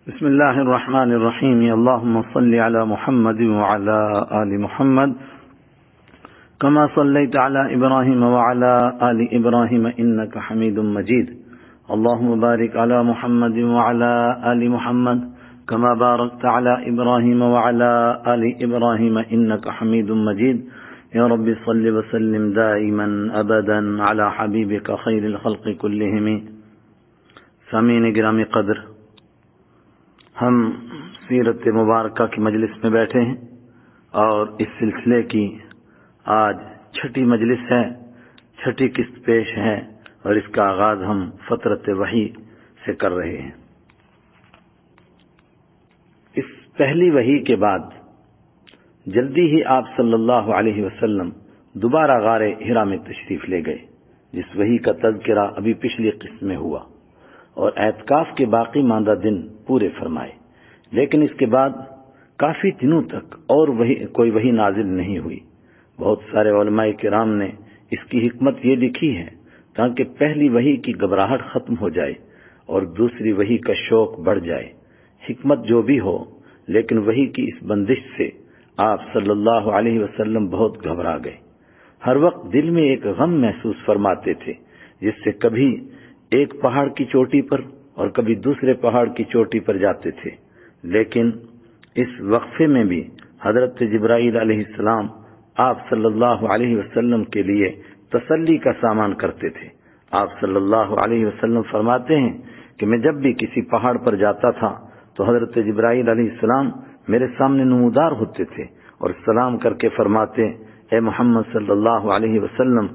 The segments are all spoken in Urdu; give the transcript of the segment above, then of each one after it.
بسم الله الرحمن الرحيم. اللهم صل على محمد وعلى آل محمد كما صليت على إبراهيم وعلى آل إبراهيم إنك حميد مجيد. اللهم بارك على محمد وعلى آل محمد كما باركت على إبراهيم وعلى آل إبراهيم إنك حميد مجيد. يا رب صل وسلم دائما أبدا على حبيبك خير الخلق كلهم. سامعین گرامی قدر، ہم سیرت مبارکہ کی مجلس میں بیٹھے ہیں اور اس سلسلے کی آج چھٹی مجلس ہے، چھٹی قسط پیش ہے اور اس کا آغاز ہم فترت وحی سے کر رہے ہیں. اس پہلی وحی کے بعد جلدی ہی آپ صلی اللہ علیہ وسلم دوبارہ غار حرا میں تشریف لے گئے، جس وحی کا تذکرہ ابھی پچھلی قسط میں ہوا، اور اعتکاف کے باقی ماندہ دن پورے فرمائے. لیکن اس کے بعد کافی دنوں تک اور کوئی وحی نازل نہیں ہوئی. بہت سارے علماء کرام نے اس کی حکمت یہ لکھی ہے تاکہ پہلی وحی کی گھبراہٹ ختم ہو جائے اور دوسری وحی کا شوق بڑھ جائے. حکمت جو بھی ہو، لیکن وحی کی اس بندش سے آپ صلی اللہ علیہ وسلم بہت گھبرا گئے. ہر وقت دل میں ایک غم محسوس فرماتے تھے، جس سے کبھی ایک پہاڑ کی چوٹی پر اور کبھی دوسرے پہاڑ کی چوٹی پر جاتے تھے. لیکن اس وقفے میں بھی حضرت جبرائیل علیہ السلام آپ صلی اللہ علیہ وسلم کے لیے تسلی کا سامان کرتے تھے. آپ صلی اللہ علیہ وسلم فرماتے ہیں کہ میں جب بھی کسی پہاڑ پر جاتا تھا تو حضرت جبرائیل علیہ السلام میرے سامنے نمودار ہوتے تھے اور سلام کر کے فرماتے، اے محمد صلی اللہ علیہ وسلم،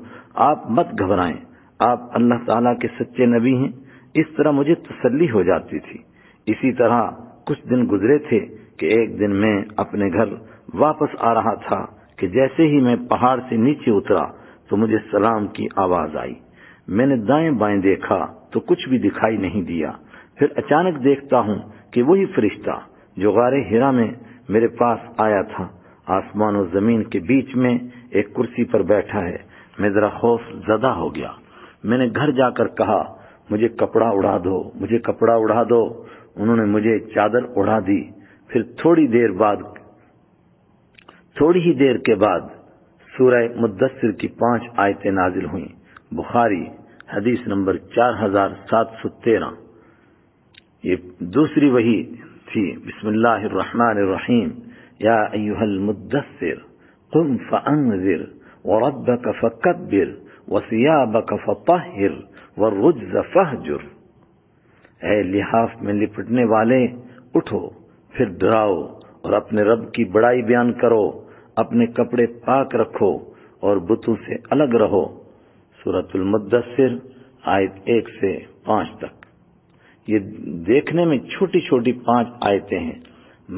آپ مت گھبرائیں، آپ اللہ تعالیٰ کے سچے نبی ہیں. اس طرح مجھے تسلی ہو جاتی تھی. اسی طرح کچھ دن گزرے تھے کہ ایک دن میں اپنے گھر واپس آ رہا تھا کہ جیسے ہی میں پہاڑ سے نیچے اترا تو مجھے سلام کی آواز آئی. میں نے دائیں بائیں دیکھا تو کچھ بھی دکھائی نہیں دیا. پھر اچانک دیکھتا ہوں کہ وہی فرشتہ جو غار حرا میں میرے پاس آیا تھا آسمان و زمین کے بیچ میں ایک کرسی پر بیٹھا ہے. میں ذرا خوف زدہ ہو گیا. میں نے گھر جا کر کہا، مجھے کپڑا اڑا دو، مجھے کپڑا اڑا دو. انہوں نے مجھے چادر اڑا دی. پھر تھوڑی ہی دیر کے بعد سورہ مدثر کی 5 آیتیں نازل ہوئیں. بخاری حدیث نمبر 4713. یہ دوسری وحی تھی. بسم اللہ الرحمن الرحیم. یا ایھا المدثر قم فانذر وربک فکبر وثیابک فطہر والرجز فہجر. اے لحاف میں لپٹنے والے، اٹھو پھر ڈراؤ اور اپنے رب کی بڑائی بیان کرو، اپنے کپڑے پاک رکھو اور بتوں سے الگ رہو. سورۃ المدثر آیت 1 سے 5 تک. یہ دیکھنے میں چھوٹی چھوٹی 5 آیتیں ہیں،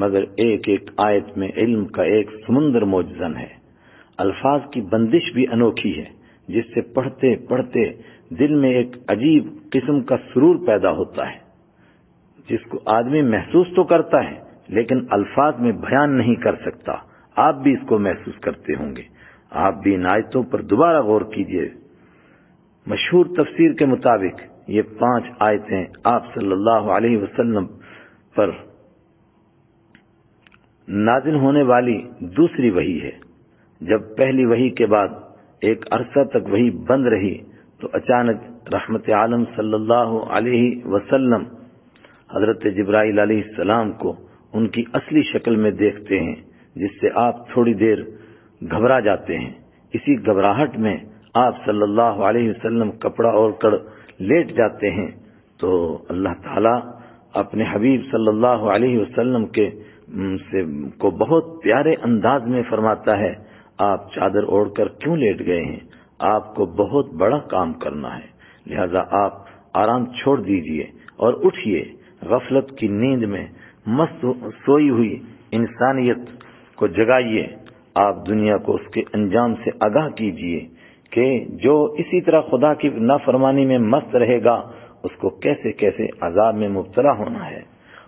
مگر ایک ایک آیت میں علم کا ایک سمندر موجزن ہے. الفاظ کی بندش بھی انوکھی ہے، جس سے پڑھتے پڑھتے دل میں ایک عجیب قسم کا سرور پیدا ہوتا ہے، جس کو آدمی محسوس تو کرتا ہے لیکن الفاظ میں بیان نہیں کر سکتا. آپ بھی اس کو محسوس کرتے ہوں گے. آپ بھی ان آیتوں پر دوبارہ غور کیجئے. مشہور تفسیر کے مطابق یہ 5 آیتیں آپ صلی اللہ علیہ وسلم پر نازل ہونے والی دوسری وحی ہے. جب پہلی وحی کے بعد ایک عرصہ تک وحی بند رہی تو اچانک رحمت عالم صلی اللہ علیہ وسلم حضرت جبرائیل علیہ السلام کو ان کی اصلی شکل میں دیکھتے ہیں، جس سے آپ تھوڑی دیر گھبرا جاتے ہیں. اسی گھبراہٹ میں آپ صلی اللہ علیہ وسلم کپڑا اوڑھ کر لیٹ جاتے ہیں تو اللہ تعالیٰ اپنے حبیب صلی اللہ علیہ وسلم کو بہت پیارے انداز میں فرماتا ہے، آپ چادر اوڑھ کر کیوں لیٹ گئے ہیں؟ آپ کو بہت بڑا کام کرنا ہے، لہذا آپ آرام چھوڑ دیجئے اور اٹھئے. غفلت کی نیند میں مست سوئی ہوئی انسانیت کو جگائیے. آپ دنیا کو اس کے انجام سے آگاہ کیجئے کہ جو اسی طرح خدا کی نافرمانی میں مست رہے گا اس کو کیسے کیسے عذاب میں مبتلا ہونا ہے.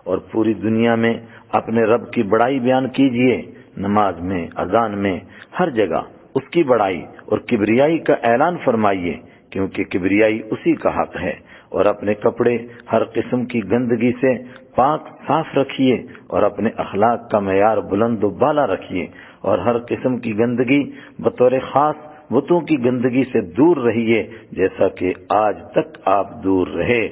اور پوری دنیا میں اپنے رب کی بڑائی بیان کیجئے. نماز میں، اذان میں، ہر جگہ اس کی بڑائی اور کبریائی کا اعلان فرمائیے، کیونکہ کبریائی اسی کا حق ہے اور اپنے کپڑے ہر قسم کی گندگی سے پاک صاف رکھیے اور اپنے اخلاق کا معیار بلند و بالا رکھیے اور ہر قسم کی گندگی بطور خاص بتوں کی گندگی سے دور رہیے جیسا کہ آج تک آپ دور رہے۔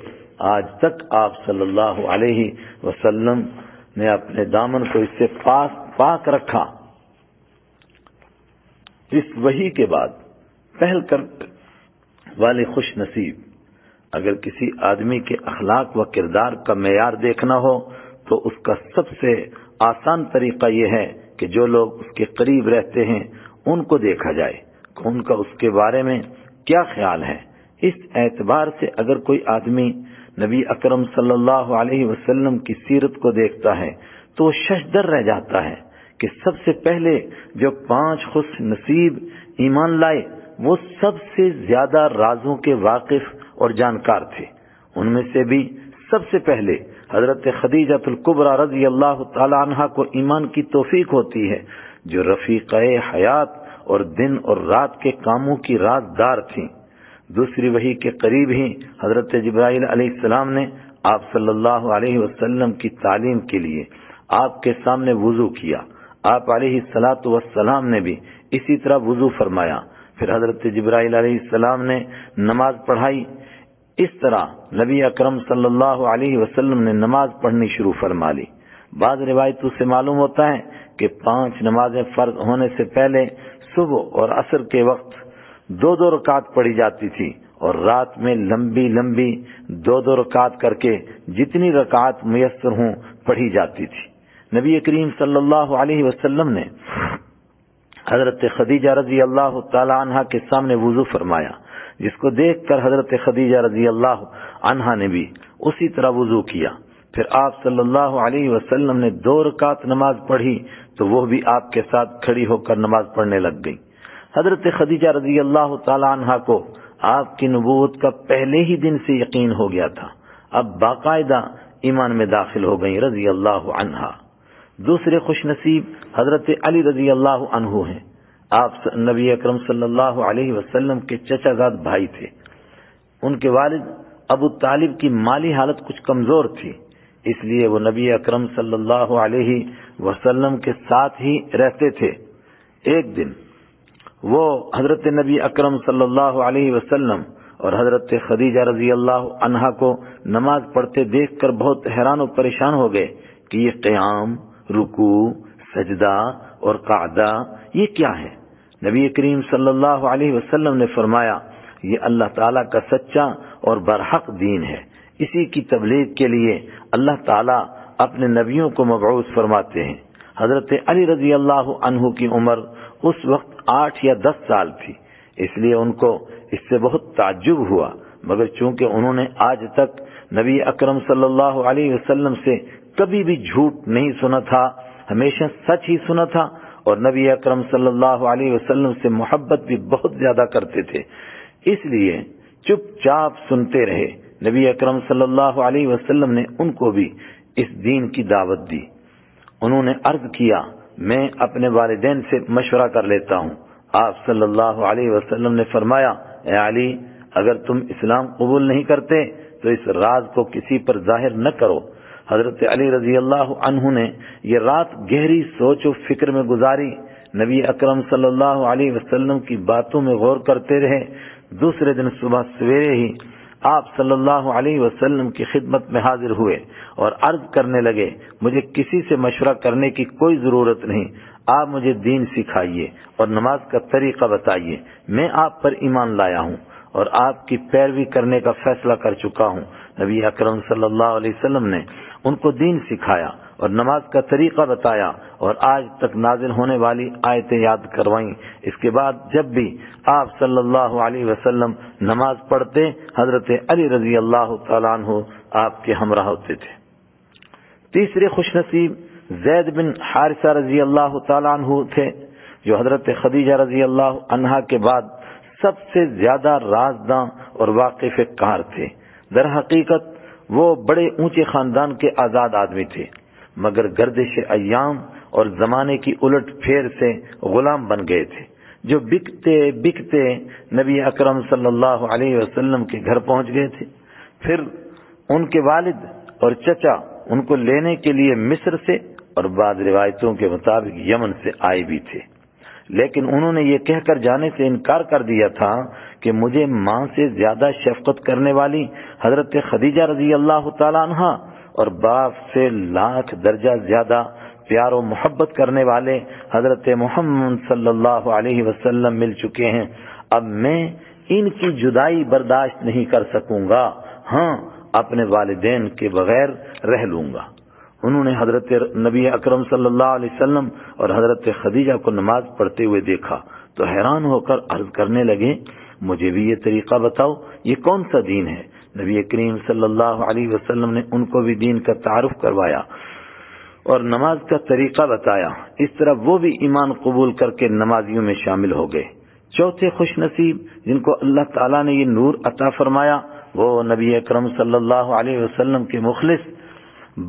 آج تک آپ صلی اللہ علیہ وسلم نے اپنے دامن کو اس سے پاک رکھا۔ اس وحی کے بعد پہل کر والے خوش نصیب، اگر کسی آدمی کے اخلاق و کردار کا معیار دیکھنا ہو تو اس کا سب سے آسان طریقہ یہ ہے کہ جو لوگ اس کے قریب رہتے ہیں ان کو دیکھا جائے کہ ان کا اس کے بارے میں کیا خیال ہے۔ اس اعتبار سے اگر کوئی آدمی نبی اکرم صلی اللہ علیہ وسلم کی سیرت کو دیکھتا ہے تو وہ ششدر رہ جاتا ہے کہ سب سے پہلے جو 5 خوش نصیب ایمان لائے وہ سب سے زیادہ رازوں کے واقف اور جانکار تھے۔ ان میں سے بھی سب سے پہلے حضرت خدیجہ الکبریٰ رضی اللہ تعالی عنہا کو ایمان کی توفیق ہوتی ہے، جو رفیقہ حیات اور دن اور رات کے کاموں کی رازدار تھیں۔ دوسری وحی کے قریب ہی حضرت جبرائیل علیہ السلام نے آپ صلی اللہ علیہ وسلم کی تعلیم کے لیے آپ کے سامنے وضو کیا۔ آپ علیہ الصلاۃ والسلام نے بھی اسی طرح وضو فرمایا۔ پھر حضرت جبرائیل علیہ السلام نے نماز پڑھائی۔ اس طرح نبی اکرم صلی اللہ علیہ وسلم نے نماز پڑھنی شروع فرما لی۔ بعض روایتوں سے معلوم ہوتا ہے کہ 5 نمازیں فرض ہونے سے پہلے صبح اور عصر کے وقت 2 رکعت پڑھی جاتی تھی اور رات میں لمبی لمبی 2 رکعت کر کے جتنی رکعت میسر ہوں پڑھی جاتی تھی۔ نبی کریم صلی اللہ علیہ وسلم نے حضرت خدیجہ رضی اللہ تعالی عنہا کے سامنے وضو فرمایا، جس کو دیکھ کر حضرت خدیجہ رضی اللہ عنہا نے بھی اسی طرح وضو کیا۔ پھر آپ صلی اللہ علیہ وسلم نے 2 رکعت نماز پڑھی تو وہ بھی آپ کے ساتھ کھڑی ہو کر نماز پڑھنے لگ گئی۔ حضرت خدیجہ رضی اللہ تعالی عنہا کو آپ کی نبوت کا پہلے ہی دن سے یقین ہو گیا تھا، اب باقاعدہ ایمان میں داخل ہو گئی رضی اللہ عنہا۔ دوسرے خوش نصیب حضرت علی رضی اللہ عنہ ہیں۔ آپ نبی اکرم صلی اللہ علیہ وسلم کے چچا زاد بھائی تھے۔ ان کے والد ابو طالب کی مالی حالت کچھ کمزور تھی، اس لیے وہ نبی اکرم صلی اللہ علیہ وسلم کے ساتھ ہی رہتے تھے۔ ایک دن وہ حضرت نبی اکرم صلی اللہ علیہ وسلم اور حضرت خدیجہ رضی اللہ عنہا کو نماز پڑھتے دیکھ کر بہت حیران و پریشان ہو گئے کہ یہ قیام، رکوع، سجدہ اور قعدہ یہ کیا ہے؟ نبی کریم صلی اللہ علیہ وسلم نے فرمایا، یہ اللہ تعالیٰ کا سچا اور برحق دین ہے، اسی کی تبلیغ کے لیے اللہ تعالیٰ اپنے نبیوں کو مبعوث فرماتے ہیں۔ حضرت علی رضی اللہ عنہ کی عمر اس وقت 8 یا 10 سال تھی، اس لیے ان کو اس سے بہت تعجب ہوا، مگر چونکہ انہوں نے آج تک نبی اکرم صلی اللہ علیہ وسلم سے کبھی بھی جھوٹ نہیں سنا تھا، ہمیشہ سچ ہی سنا تھا، اور نبی اکرم صلی اللہ علیہ وسلم سے محبت بھی بہت زیادہ کرتے تھے، اس لیے چپ چاپ سنتے رہے۔ نبی اکرم صلی اللہ علیہ وسلم نے ان کو بھی اس دین کی دعوت دی۔ انہوں نے عرض کیا، میں اپنے والدین سے مشورہ کر لیتا ہوں۔ آپ صلی اللہ علیہ وسلم نے فرمایا، اے علی، اگر تم اسلام قبول نہیں کرتے تو اس راز کو کسی پر ظاہر نہ کرو۔ حضرت علی رضی اللہ عنہ نے یہ رات گہری سوچ و فکر میں گزاری، نبی اکرم صلی اللہ علیہ وسلم کی باتوں میں غور کرتے رہے۔ دوسرے دن صبح سویرے ہی آپ صلی اللہ علیہ وسلم کی خدمت میں حاضر ہوئے اور عرض کرنے لگے، مجھے کسی سے مشورہ کرنے کی کوئی ضرورت نہیں، آپ مجھے دین سکھائیے اور نماز کا طریقہ بتائیے۔ میں آپ پر ایمان لایا ہوں اور آپ کی پیروی کرنے کا فیصلہ کر چکا ہوں۔ نبی اکرم صلی اللہ علیہ وسلم نے ان کو دین سکھایا اور نماز کا طریقہ بتایا اور آج تک نازل ہونے والی آیتیں یاد کروائیں۔ اس کے بعد جب بھی آپ صلی اللہ علیہ وسلم نماز پڑھتے، حضرت علی رضی اللہ تعالیٰ عنہ آپ کے ہمراہ ہوتے تھے۔ تیسرے خوش نصیب زید بن حارثہ رضی اللہ تعالیٰ عنہ تھے، جو حضرت خدیجہ رضی اللہ عنہا کے بعد سب سے زیادہ رازداں اور واقف کار تھے۔ در حقیقت وہ بڑے اونچے خاندان کے آزاد آدمی تھے، مگر گردش ایام اور زمانے کی الٹ پھیر سے غلام بن گئے تھے، جو بکتے بکتے نبی اکرم صلی اللہ علیہ وسلم کے گھر پہنچ گئے تھے۔ پھر ان کے والد اور چچا ان کو لینے کے لیے مصر سے اور بعض روایتوں کے مطابق یمن سے آئے بھی تھے، لیکن انہوں نے یہ کہہ کر جانے سے انکار کر دیا تھا کہ مجھے ماں سے زیادہ شفقت کرنے والی حضرت خدیجہ رضی اللہ تعالی عنہا اور باپ سے لاکھ درجہ زیادہ پیار و محبت کرنے والے حضرت محمد صلی اللہ علیہ وسلم مل چکے ہیں، اب میں ان کی جدائی برداشت نہیں کر سکوں گا، ہاں اپنے والدین کے بغیر رہ لوں گا۔ انہوں نے حضرت نبی اکرم صلی اللہ علیہ وسلم اور حضرت خدیجہ کو نماز پڑھتے ہوئے دیکھا تو حیران ہو کر عرض کرنے لگے، مجھے بھی یہ طریقہ بتاؤ، یہ کون سا دین ہے؟ نبی کریم صلی اللہ علیہ وسلم نے ان کو بھی دین کا تعارف کروایا اور نماز کا طریقہ بتایا، اس طرح وہ بھی ایمان قبول کر کے نمازیوں میں شامل ہو گئے۔ چوتھے خوش نصیب جن کو اللہ تعالیٰ نے یہ نور عطا فرمایا وہ نبی اکرم صلی اللہ علیہ وسلم کے مخلص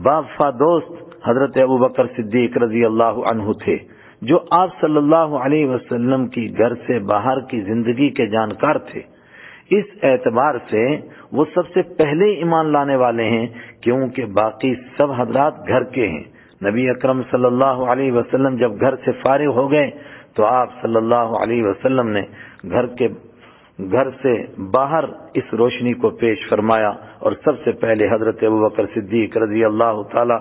وفا دوست حضرت ابوبکر صدیق رضی اللہ عنہ تھے، جو آپ صلی اللہ علیہ وسلم کی گھر سے باہر کی زندگی کے جانکار تھے۔ اس اعتبار سے وہ سب سے پہلے ایمان لانے والے ہیں، کیونکہ باقی سب حضرات گھر کے ہیں۔ نبی اکرم صلی اللہ علیہ وسلم جب گھر سے فارغ ہو گئے تو آپ صلی اللہ علیہ وسلم نے گھر سے باہر اس روشنی کو پیش فرمایا اور سب سے پہلے حضرت ابوبکر صدیق رضی اللہ تعالی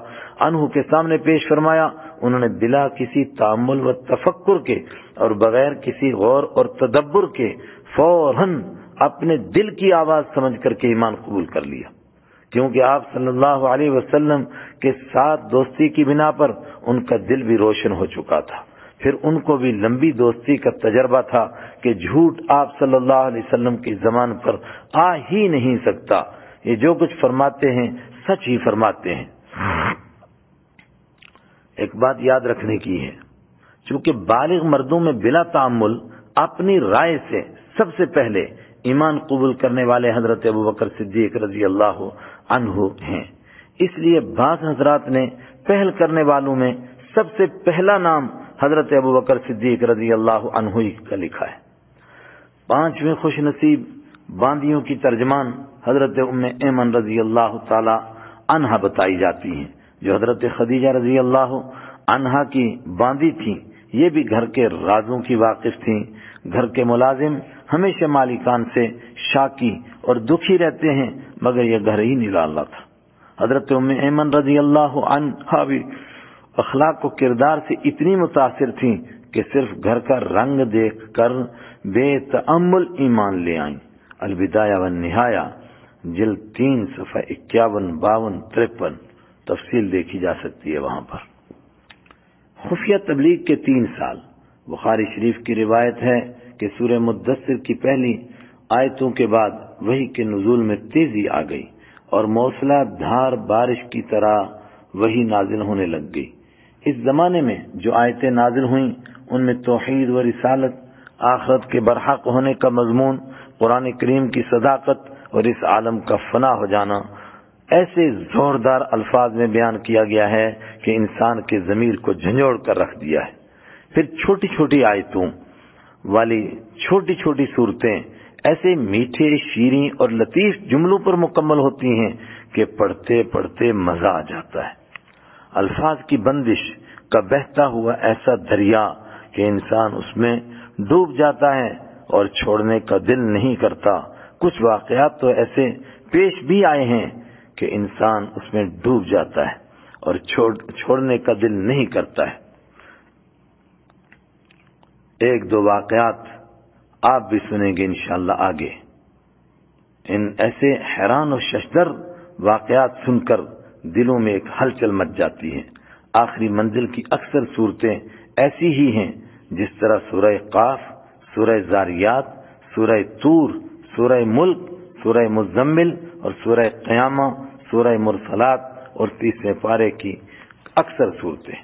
عنہ کے سامنے پیش فرمایا۔ انہوں نے بلا کسی تأمل و تفکر کے اور بغیر کسی غور اور تدبر کے فوراً اپنے دل کی آواز سمجھ کر کے ایمان قبول کر لیا، کیونکہ آپ صلی اللہ علیہ وسلم کے ساتھ دوستی کی بنا پر ان کا دل بھی روشن ہو چکا تھا۔ پھر ان کو بھی لمبی دوستی کا تجربہ تھا کہ جھوٹ آپ صلی اللہ علیہ وسلم کی زبان پر آ ہی نہیں سکتا، یہ جو کچھ فرماتے ہیں سچ ہی فرماتے ہیں۔ ایک بات یاد رکھنے کی ہے، چونکہ بالغ مردوں میں بلا تعمل اپنی رائے سے سب سے پہلے ایمان قبول کرنے والے حضرت ابوبکر صدیق رضی اللہ عنہ ہیں، اس لیے بعض حضرات نے پہل کرنے والوں میں سب سے پہلا نام حضرت ابوبکر صدیق رضی اللہ عنہ کا لکھا ہے۔ پانچویں خوش نصیب باندیوں کی ترجمان حضرت ام ایمن رضی اللہ تعالی عنہا بتائی جاتی ہیں، جو حضرت خدیجہ رضی اللہ عنہا کی باندی تھیں۔ یہ بھی گھر کے رازوں کی واقف تھیں۔ گھر کے ملازم ہمیشہ مالکان سے شاکی اور دکھی رہتے ہیں، مگر یہ گھر ہی نرالا تھا۔ حضرت ام ایمن رضی اللہ عنہا بھی اخلاق و کردار سے اتنی متاثر تھیں کہ صرف گھر کا رنگ دیکھ کر بے تأمل ایمان لے آئیں۔ البدایہ والنہایہ جلد 3 صفحہ 51، 52، 53 تفصیل دیکھی جا سکتی ہے وہاں پر۔ خفیہ تبلیغ کے 3 سال۔ بخاری شریف کی روایت ہے کہ سورہ مدثر کی پہلی آیتوں کے بعد وحی کے نزول میں تیزی آ گئی اور موسلا دھار بارش کی طرح وحی نازل ہونے لگ گئی۔ اس زمانے میں جو آیتیں نازل ہوئیں ان میں توحید و رسالت، آخرت کے برحق ہونے کا مضمون، قرآن کریم کی صداقت اور اس عالم کا فنا ہو جانا ایسے زوردار الفاظ میں بیان کیا گیا ہے کہ انسان کے ضمیر کو جھنجھوڑ کر رکھ دیا ہے۔ پھر چھوٹی چھوٹی آیتوں والی چھوٹی چھوٹی صورتیں ایسے میٹھے، شیریں اور لطیف جملوں پر مکمل ہوتی ہیں کہ پڑھتے پڑھتے مزہ آ جاتا ہے۔ الفاظ کی بندش کا بہتا ہوا ایسا دریا کہ انسان اس میں ڈوب جاتا ہے اور چھوڑنے کا دل نہیں کرتا۔ کچھ واقعات تو ایسے پیش بھی آئے ہیں کہ انسان اس میں ڈوب جاتا ہے اور چھوڑنے کا دل نہیں کرتا ہے۔ 1-2 واقعات آپ بھی سنیں گے انشاءاللہ آگے۔ ان ایسے حیران و ششدر واقعات سن کر دلوں میں ایک ہلچل مچ جاتی ہے۔ آخری منزل کی اکثر صورتیں ایسی ہی ہیں جس طرح سورہ قاف، سورہ زاریات، سورہ طور، سورہ ملک، سورہ مزمل اور سورہ قیامہ، سورہ مرسلات اور 30ویں پارے کی اکثر صورتیں۔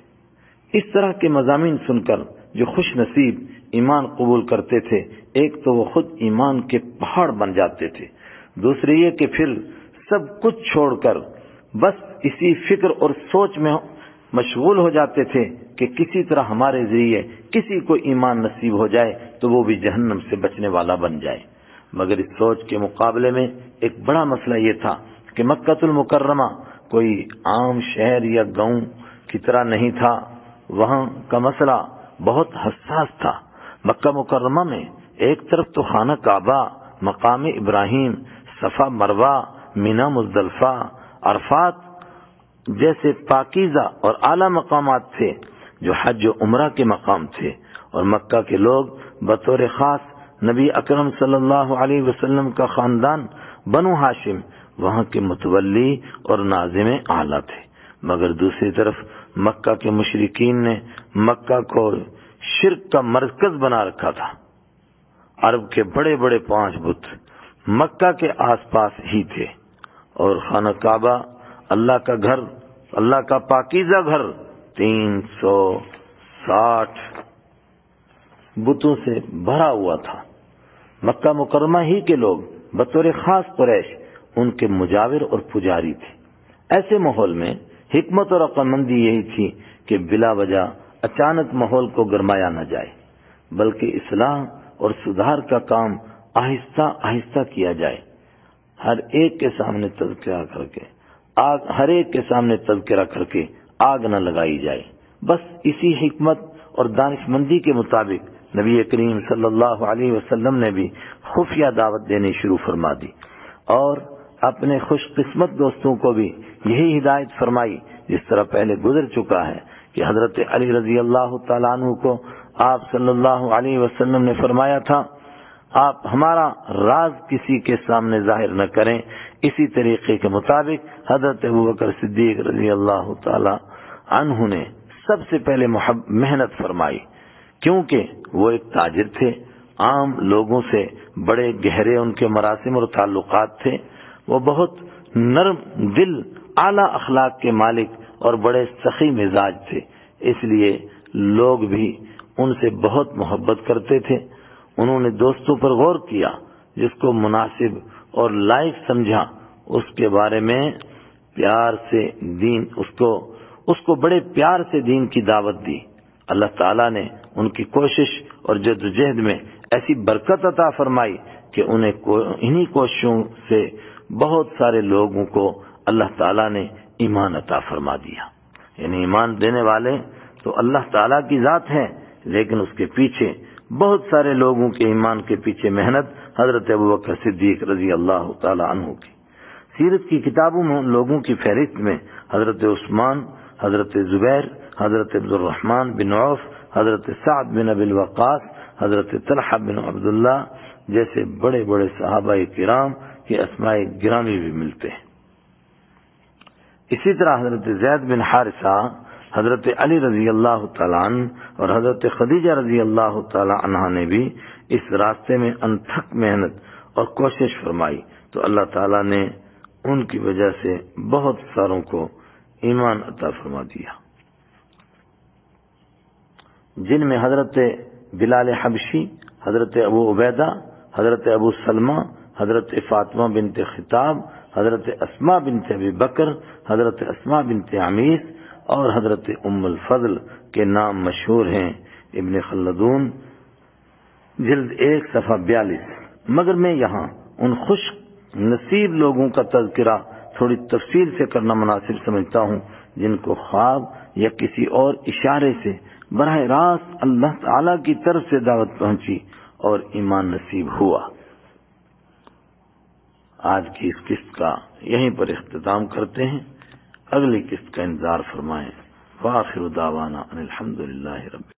اس طرح کے مضامین سن کر جو خوش نصیب ایمان قبول کرتے تھے، ایک تو وہ خود ایمان کے پہاڑ بن جاتے تھے، دوسرے یہ کہ پھر سب کچھ چھوڑ کر بس اسی فکر اور سوچ میں مشغول ہو جاتے تھے کہ کسی طرح ہمارے ذریعے کسی کو ایمان نصیب ہو جائے تو وہ بھی جہنم سے بچنے والا بن جائے۔ مگر اس سوچ کے مقابلے میں ایک بڑا مسئلہ یہ تھا کہ مکہ المکرمہ کوئی عام شہر یا گاؤں کی طرح نہیں تھا، وہاں کا مسئلہ بہت حساس تھا۔ مکہ مکرمہ میں ایک طرف تو خانہ کعبہ، مقام ابراہیم، صفا مروہ، مینا مزدلفہ، عرفات جیسے پاکیزہ اور اعلیٰ مقامات تھے جو حج و عمرہ کے مقام تھے، اور مکہ کے لوگ بطور خاص نبی اکرم صلی اللہ علیہ وسلم کا خاندان بنو ہاشم وہاں کے متولی اور ناظم اعلیٰ تھے۔ مگر دوسری طرف مکہ کے مشرکین نے مکہ کو شرک کا مرکز بنا رکھا تھا۔ عرب کے بڑے بڑے 5 بت مکہ کے آس پاس ہی تھے، اور خانہ کعبہ اللہ کا گھر، اللہ کا پاکیزہ گھر 360 بتوں سے بھرا ہوا تھا۔ مکہ مکرمہ ہی کے لوگ بطور خاص قریش ان کے مجاور اور پجاری تھے۔ ایسے ماحول میں حکمت اور عقل مندی یہی تھی کہ بلا وجہ اچانک ماحول کو گرمایا نہ جائے، بلکہ اصلاح اور سدھار کا کام آہستہ آہستہ کیا جائے، ہر ایک کے سامنے تذکرہ کر کے آگ نہ لگائی جائے۔ بس اسی حکمت اور دانش مندی کے مطابق نبی کریم صلی اللہ علیہ وسلم نے بھی خفیہ دعوت دینی شروع فرما دی، اور اپنے خوش قسمت دوستوں کو بھی یہی ہدایت فرمائی جس طرح پہلے گزر چکا ہے کہ حضرت علی رضی اللہ تعالیٰ عنہ کو آپ صلی اللہ علیہ وسلم نے فرمایا تھا، آپ ہمارا راز کسی کے سامنے ظاہر نہ کریں۔ اسی طریقے کے مطابق حضرت ابوبکر صدیق رضی اللہ تعالیٰ عنہ نے سب سے پہلے محنت فرمائی، کیونکہ وہ ایک تاجر تھے، عام لوگوں سے بڑے گہرے ان کے مراسم اور تعلقات تھے، وہ بہت نرم دل، اعلیٰ اخلاق کے مالک اور بڑے سخی مزاج تھے، اس لیے لوگ بھی ان سے بہت محبت کرتے تھے۔ انہوں نے دوستوں پر غور کیا، جس کو مناسب اور لائق سمجھا، اس کے بارے میں پیار سے دین اس کو بڑے پیار سے دین کی دعوت دی۔ اللہ تعالیٰ نے ان کی کوشش اور جدوجہد میں ایسی برکت عطا فرمائی کہ انہی کوششوں سے بہت سارے لوگوں کو اللہ تعالیٰ نے ایمان عطا فرما دیا۔ یعنی ایمان دینے والے تو اللہ تعالیٰ کی ذات ہے، لیکن اس کے پیچھے بہت سارے لوگوں کے ایمان کے پیچھے محنت حضرت ابوبکر صدیق رضی اللہ تعالیٰ عنہ کی۔ سیرت کی کتابوں میں ان لوگوں کی فہرست میں حضرت عثمان، حضرت زبیر، حضرت عبد الرحمن بن عوف، حضرت سعد بن ابی وقاص، حضرت طلحہ بن عبداللہ جیسے بڑے بڑے صحابہ کرام کے اسماء گرامی بھی ملتے ہیں۔ اسی طرح حضرت زید بن حارثہ، حضرت علی رضی اللہ تعالیٰ عنہ اور حضرت خدیجہ رضی اللہ تعالیٰ عنہ نے بھی اس راستے میں انتھک محنت اور کوشش فرمائی، تو اللہ تعالیٰ نے ان کی وجہ سے بہت ساروں کو ایمان عطا فرما دیا، جن میں حضرت بلال حبشی، حضرت ابو عبیدہ، حضرت ابو سلمہ، حضرت فاطمہ بنت خطاب، حضرت اسماء بنت ابی بکر، حضرت اسماء بنت عمیس اور حضرت ام الفضل کے نام مشہور ہیں۔ ابن خلدون جلد 1 صفحہ 42۔ مگر میں یہاں ان خوش نصیب لوگوں کا تذکرہ تھوڑی تفصیل سے کرنا مناسب سمجھتا ہوں جن کو خواب یا کسی اور اشارے سے براہ راست اللہ تعالی کی طرف سے دعوت پہنچی اور ایمان نصیب ہوا۔ آج کی اس قسط کا یہیں پر اختتام کرتے ہیں، اگلی قسط کا انتظار فرمائیں۔ وآخر دعوانا ان الحمدللہ رب